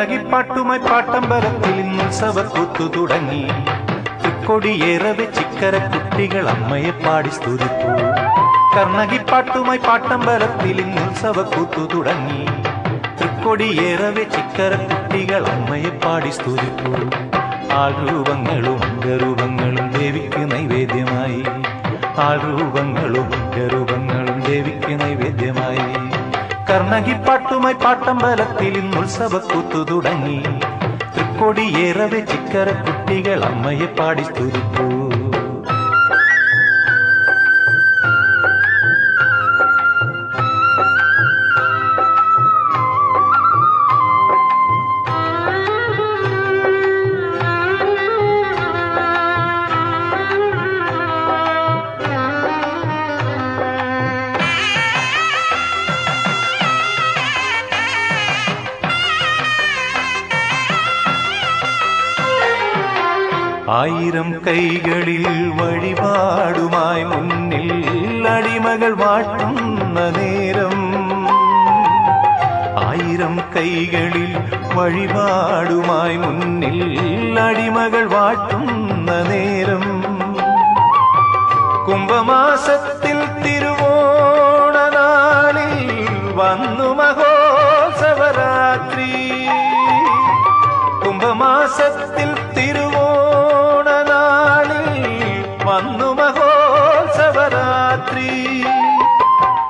കർണകിപ്പാട്ടുമായി പാട്ടമ്പലത്തിൽ ഇന്ന് ഉത്സവക്കൂത്തു തുടങ്ങി. തൃക്കൊടിയേറവെ ചിക്കര കുട്ടികൾ അമ്മയെ പാടി സ്തുതിപ്പൂ. കർണകിപ്പാട്ടുമായി പാട്ടമ്പലത്തിൽ ഇന്ന് ഉത്സവക്കൂത്തു തുടങ്ങി. തൃക്കൊടിയേറവെ ചിക്കര കുട്ടികൾ അമ്മയെ പാടി സ്തുതിപ്പൂ. ആൾരൂപങ്ങളും അംഗരൂപങ്ങളും ദേവിക്ക് നൈവേദ്യമായി. ആൾരൂപങ്ങളും അംഗരൂപങ്ങളും ദേവിക്ക് നൈവേദ്യമായി. കർണകിപ്പാട്ടുമായി പാട്ടമ്പലത്തിൽ ഇന്ന് ഉത്സവക്കൂത്തു തുടങ്ങി. തൃക്കൊടിയേറവെ ചിക്കര കുട്ടികൾ അമ്മയെ പാടി സ്തുതിപ്പൂ. ആയിരം കൈകളിൽ വഴിപാടുമായി മുന്നിൽ അടിമകൾ വാട്ടുന്ന നേരം. ആയിരം കൈകളിൽ വഴിപാടുമായി മുന്നിൽ അടിമകൾ വാട്ടുന്ന നേരം. കുംഭമാസത്തിൽ തിരുവോണനാളിൽ വന്നു മഹോത്സവരാത്രി. കുംഭമാസത്തിൽ വന്നു മഹോത്സവരാത്രി.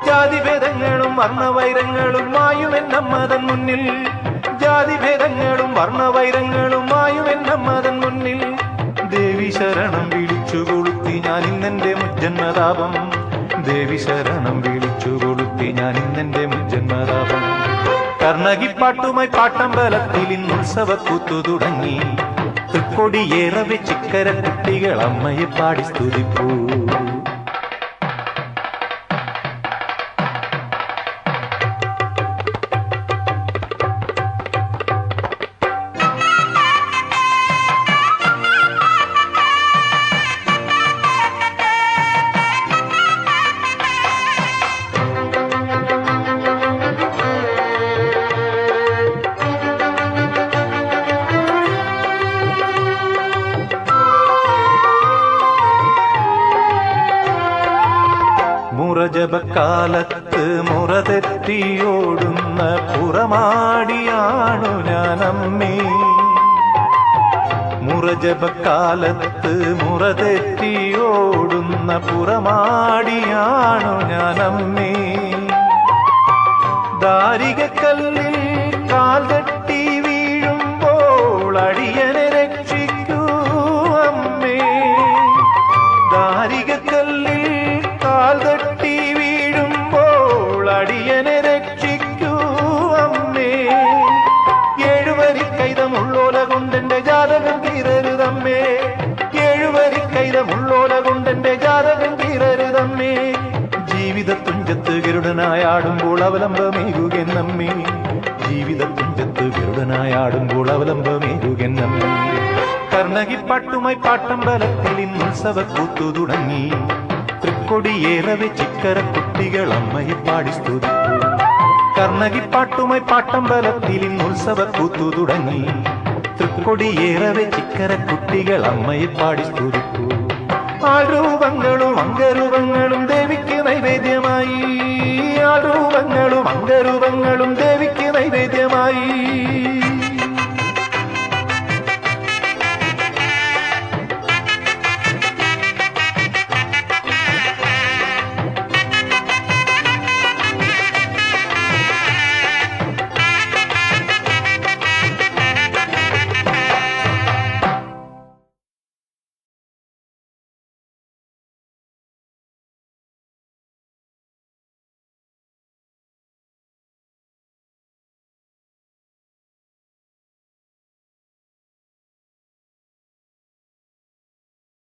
ജാതിഭേദങ്ങളും വർണ്ണവൈരങ്ങളും മായുമെന്നമ്മതൻ മുന്നിൽ. ജാതിഭേദങ്ങളും വർണ്ണവൈരങ്ങളും മായുമെന്നമ്മതൻ മുന്നിൽ. ദേവി ശരണം വിളിച്ചു കൊളുത്തി ഞാൻ ഇന്നെന്റെ മുജ്ജന്മതാപം. ദേവി ശരണം വിളിച്ചു കൊളുത്തി ഞാൻ ഇന്നെന്റെ മുജ്ജന്മതാപം. കർണകിപ്പാട്ടുമായി പാട്ടമ്പലത്തിൽ ഇന്ന് ഉത്സവക്കൂത്തു തുടങ്ങി. തൃക്കൊടിയേറവെ ചിക്കര കുട്ടികൾ അമ്മയെ പാടി സ്തുതിപ്പൂ. മുറജപക്കാലത്ത് മുറതെറ്റിയോടുന്ന പുറമാടിയാണു ഞാനമ്മേ. മുറജപക്കാലത്ത് മുറതെറ്റിയോടുന്ന പുറമാടിയാണു ഞാനമ്മേ. ദാരികക്കല്ലിൽ കാൽ തട്ടി വീഴുമ്പോൾ അടിയനെ രക്ഷിക്കൂ അമ്മേ. ദാരികക്കല്ലിൽ കാൽ തട്ടി വീഴുമ്പോൾ അടിയനെ രക്ഷിക്കൂ അമ്മേ. ഏഴുവരിക്കൈതമുള്ളോല കൊണ്ടെന്റെ ജാതകം കീറരുതമ്മേ. ഏഴുവരിക്കൈതമുള്ളോല കൊണ്ടെന്റെ ജാതകം കീറരുതമ്മേ. ജീവിതത്തുഞ്ചത്ത് ഗരുഡനായാടുമ്പോൾ അവലംബമേകുകെന്നമ്മേ. ജീവിതത്തുഞ്ചത്ത് ഗരുഡനായാടുമ്പോൾ അവലംബമേകുകെന്നമ്മേ. കർണകിപ്പാട്ടുമായി പാട്ടമ്പലത്തിൽ ഇന്ന് ഉത്സവക്കൂത്തു തുടങ്ങി. തൃക്കൊടിയേറവെ ചിക്കര കുട്ടികൾ അമ്മയെ പാടി സ്തുതിപ്പൂ. കർണകിപ്പാട്ടുമായി പാട്ടമ്പലത്തിൽ ഇന്ന് ഉത്സവക്കൂത്തു തുടങ്ങി. തൃക്കൊടിയേറവെ ചിക്കര കുട്ടികൾ അമ്മയെ പാടി സ്തുതിപ്പൂ. ആൾരൂപങ്ങളും